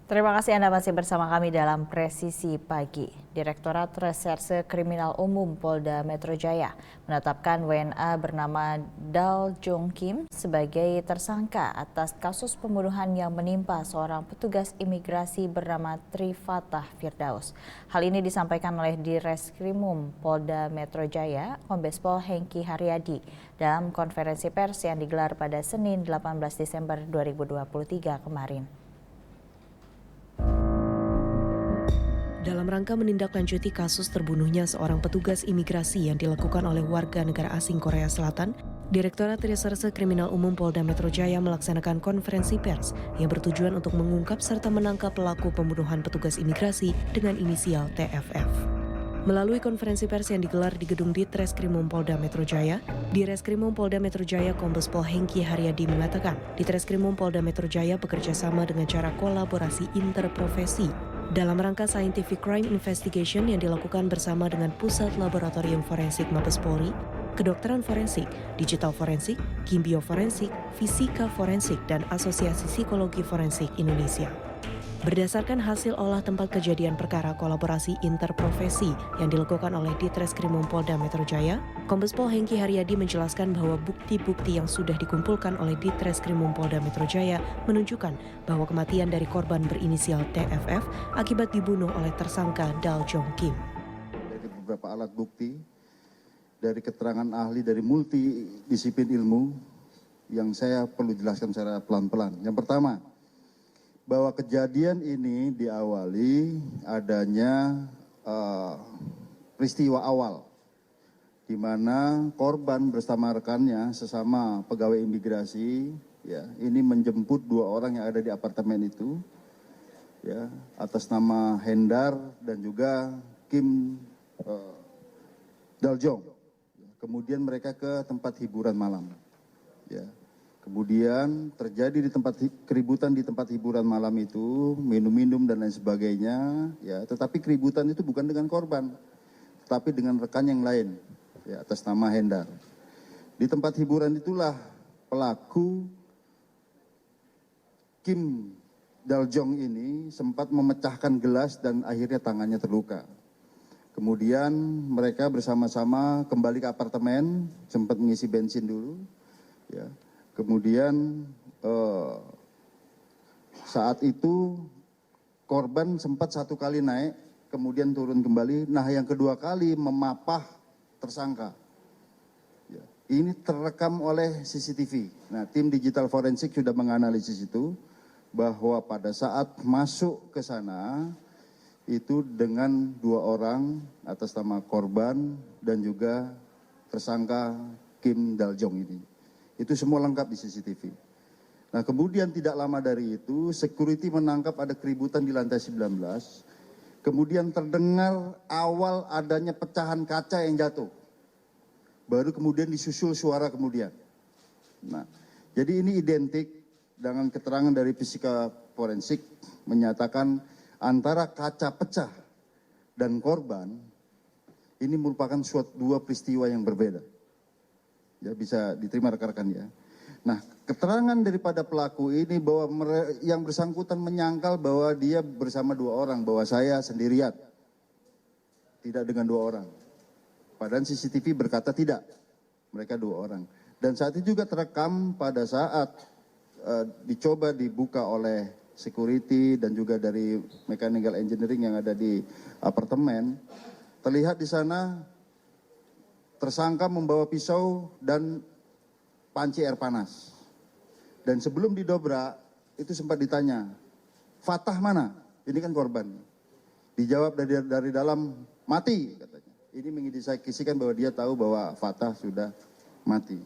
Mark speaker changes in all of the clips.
Speaker 1: Terima kasih Anda masih bersama kami dalam Presisi Pagi. Direktorat Reserse Kriminal Umum Polda Metro Jaya menetapkan WNA bernama Dal Jong Kim sebagai tersangka atas kasus pembunuhan yang menimpa seorang petugas imigrasi bernama Trifatah Firdaus. Hal ini disampaikan oleh Direskrimum Polda Metro Jaya, Kombes Pol Hengki Haryadi, dalam konferensi pers yang digelar pada Senin 18 Desember 2023 kemarin.
Speaker 2: Dalam rangka menindaklanjuti kasus terbunuhnya seorang petugas imigrasi yang dilakukan oleh warga negara asing Korea Selatan, Direktorat Reserse Kriminal Umum Polda Metro Jaya melaksanakan konferensi pers yang bertujuan untuk mengungkap serta menangkap pelaku pembunuhan petugas imigrasi dengan inisial TFF. Melalui konferensi pers yang digelar di gedung Ditreskrimum Polda Metro Jaya, Direskrimum Polda Metro Jaya Kombes Pol Hengki Haryadi mengatakan, Ditreskrimum Polda Metro Jaya bekerja sama dengan cara kolaborasi interprofesi dalam rangka Scientific Crime Investigation yang dilakukan bersama dengan Pusat Laboratorium Forensik Mabes Polri, Kedokteran Forensik, Digital Forensik, Kimbio Forensik, Fisika Forensik, dan Asosiasi Psikologi Forensik Indonesia. Berdasarkan hasil olah tempat kejadian perkara kolaborasi interprofesi yang dilakukan oleh Ditreskrimum Polda Metro Jaya, Kombes Pol Hengki Haryadi menjelaskan bahwa bukti-bukti yang sudah dikumpulkan oleh Ditreskrimum Polda Metro Jaya menunjukkan bahwa kematian dari korban berinisial TFF akibat dibunuh oleh tersangka Dal Jong Kim.
Speaker 3: Dari beberapa alat bukti, dari keterangan ahli dari multidisiplin ilmu yang saya perlu jelaskan secara pelan-pelan. Yang pertama, bahwa kejadian ini diawali adanya peristiwa awal di mana korban bersama rekannya sesama pegawai imigrasi ya ini menjemput dua orang yang ada di apartemen itu ya atas nama Hendar dan juga Kim Daljong. Kemudian mereka ke tempat hiburan malam ya. Kemudian terjadi keributan di tempat hiburan malam itu, minum-minum dan lain sebagainya, ya. Tetapi keributan itu bukan dengan korban, tetapi dengan rekan yang lain, ya, atas nama Hendar. Di tempat hiburan itulah pelaku Kim Daljong ini sempat memecahkan gelas dan akhirnya tangannya terluka. Kemudian mereka bersama-sama kembali ke apartemen, sempat mengisi bensin dulu, ya. Kemudian saat itu korban sempat satu kali naik, kemudian turun kembali. Nah yang kedua kali memapah tersangka. Ya, ini terekam oleh CCTV. Nah tim digital forensik sudah menganalisis itu bahwa pada saat masuk ke sana itu dengan dua orang atas nama korban dan juga tersangka Kim Daljong ini. Itu semua lengkap di CCTV. Nah kemudian tidak lama dari itu, security menangkap ada keributan di lantai 19. Kemudian terdengar awal adanya pecahan kaca yang jatuh. Baru kemudian disusul suara kemudian. Nah, jadi ini identik dengan keterangan dari fisika forensik menyatakan antara kaca pecah dan korban ini merupakan dua peristiwa yang berbeda. Ya bisa diterima rekan-rekan ya. Nah keterangan daripada pelaku ini bahwa yang bersangkutan menyangkal bahwa dia bersama dua orang, bahwa saya sendirian, tidak dengan dua orang. Padahal CCTV berkata tidak, mereka dua orang. Dan saat itu juga terekam pada saat dicoba dibuka oleh security dan juga dari mechanical engineering yang ada di apartemen, terlihat di sana tersangka membawa pisau dan panci air panas. Dan sebelum didobrak, itu sempat ditanya, Fatah mana? Ini kan korban. Dijawab dari dalam, mati katanya. Ini mengindikasikan bahwa dia tahu bahwa Fatah sudah mati.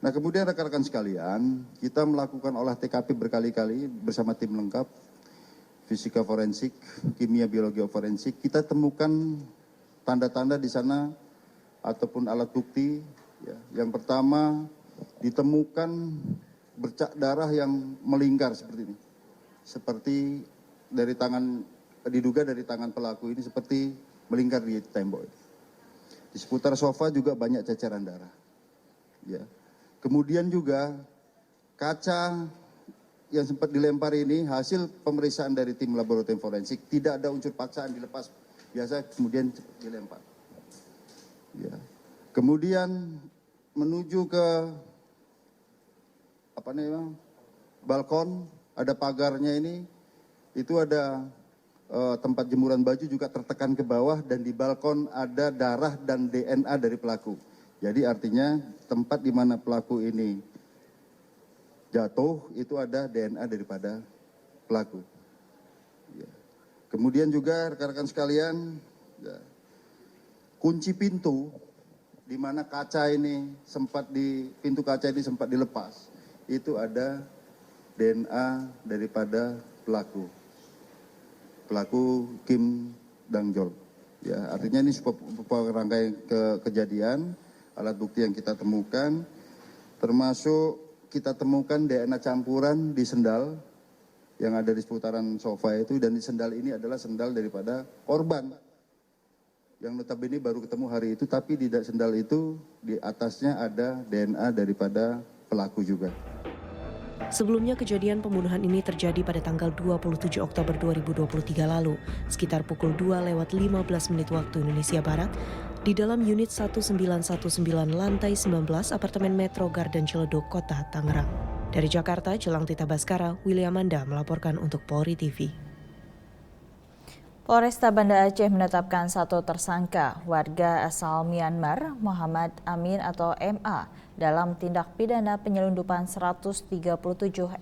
Speaker 3: Nah kemudian rekan-rekan sekalian, kita melakukan olah TKP berkali-kali bersama tim lengkap, fisika forensik, kimia biologi forensik. Kita temukan tanda-tanda di sana ataupun alat bukti ya. Yang pertama ditemukan bercak darah yang melingkar seperti ini, seperti dari tangan, diduga dari tangan pelaku ini seperti melingkar di tembok. Di seputar sofa juga banyak ceceran darah ya. Kemudian juga kaca yang sempat dilempar ini hasil pemeriksaan dari tim laboratorium forensik, tidak ada unsur paksaan, dilepas biasa kemudian dilempar. Ya. Kemudian menuju ke balkon, ada pagarnya ini, itu ada tempat jemuran baju juga tertekan ke bawah, dan di balkon ada darah dan DNA dari pelaku. Jadi artinya tempat di mana pelaku ini jatuh itu ada DNA daripada pelaku. Ya. Kemudian juga rekan-rekan sekalian, ya, kunci pintu di mana pintu kaca ini sempat dilepas, itu ada DNA daripada pelaku Kim Dangjol. Ya, artinya ini sebuah rangkaian kejadian, alat bukti yang kita temukan, termasuk kita temukan DNA campuran di sendal yang ada di seputaran sofa itu, dan di sendal ini adalah sendal daripada korban. Yang notabene baru ketemu hari itu, tapi di sendal itu di atasnya ada DNA daripada pelaku juga.
Speaker 2: Sebelumnya kejadian pembunuhan ini terjadi pada tanggal 27 Oktober 2023 lalu, sekitar pukul 2:15 waktu Indonesia Barat, di dalam unit 1919 lantai 19 apartemen Metro Garden Ciledug, Kota Tangerang. Dari Jakarta, Jelang Tita Baskara, William Manda melaporkan untuk Polri TV.
Speaker 1: Polresta Banda Aceh menetapkan satu tersangka, warga asal Myanmar, Muhammad Amin atau MA, dalam tindak pidana penyelundupan 137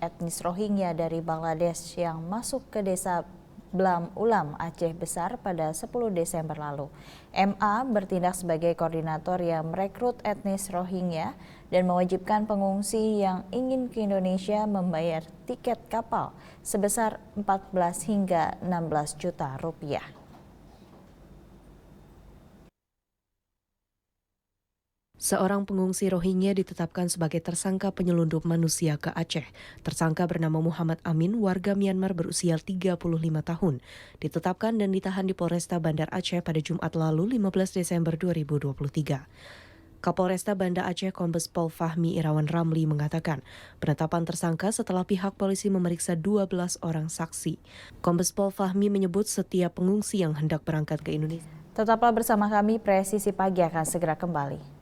Speaker 1: etnis Rohingya dari Bangladesh yang masuk ke desa Blam Ulam, Aceh Besar pada 10 Desember lalu. MA bertindak sebagai koordinator yang merekrut etnis Rohingya dan mewajibkan pengungsi yang ingin ke Indonesia membayar tiket kapal sebesar 14 hingga 16 juta rupiah.
Speaker 2: Seorang pengungsi Rohingya ditetapkan sebagai tersangka penyelundup manusia ke Aceh. Tersangka bernama Muhammad Amin, warga Myanmar berusia 35 tahun, ditetapkan dan ditahan di Polresta Bandar Aceh pada Jumat lalu 15 Desember 2023. Kapolresta Banda Aceh Kombes Pol Fahmi Irawan Ramli mengatakan penetapan tersangka setelah pihak polisi memeriksa 12 orang saksi. Kombes Pol Fahmi menyebut setiap pengungsi yang hendak berangkat ke Indonesia.
Speaker 1: Tetaplah bersama kami, Presisi Pagi akan segera kembali.